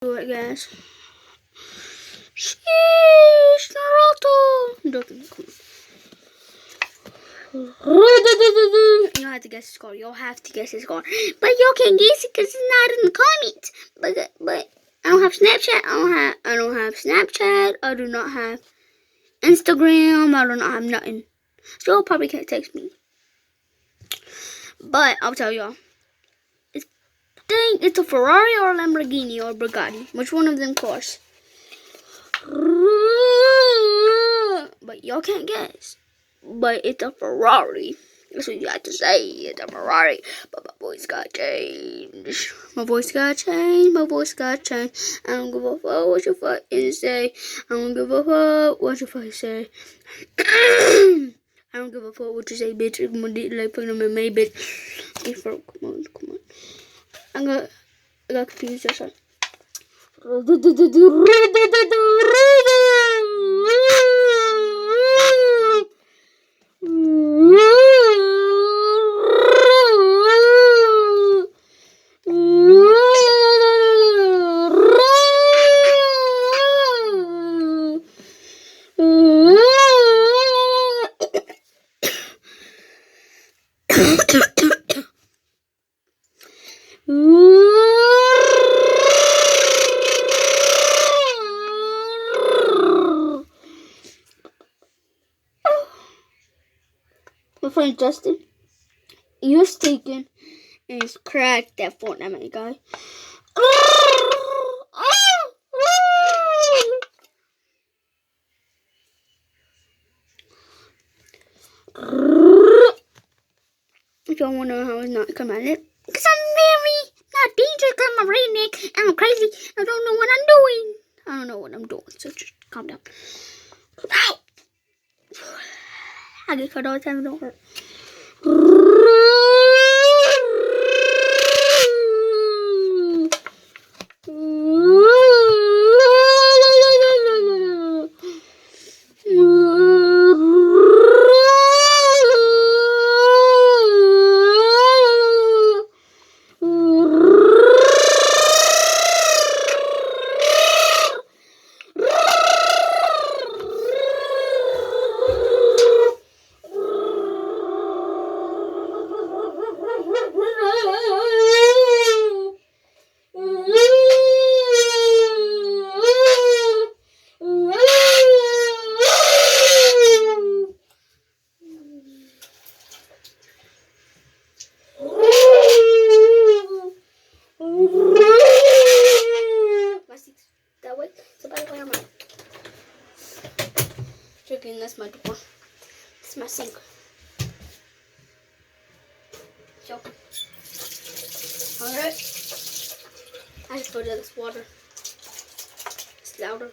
Do it, guys. Sheesh, Naruto. I'm joking. You'll have to guess the score. You'll have to guess the score. But y'all can't guess it because it's not in the comments. But I don't have Snapchat. I don't have Snapchat. I do not have Instagram. I do not have nothing. So y'all probably can't text me. But I'll tell y'all. It's a Ferrari or a Lamborghini or Bugatti. Which one of them course? But y'all can't guess. But it's a Ferrari. That's what you have to say. It's a Ferrari. But my voice got changed. My voice got changed. My voice got changed. I don't give a fuck what you fucking say. I don't give a fuck what you fucking say. I don't give a fuck what you say, bitch. I'm gonna like put them in May, bitch. Come on. I got confused just like. My friend Justin, you're stinking and he's cracked that Fortnite guy. If y'all want to know how it's not commanded, because I'm very not dangerous, because I'm a redneck and I'm crazy. I don't know what I'm doing. I don't know what I'm doing, so just calm down. Ow! I get cut all the time, it don't hurt. That's my door. That's my sink. So, alright. I just put in this water. It's louder.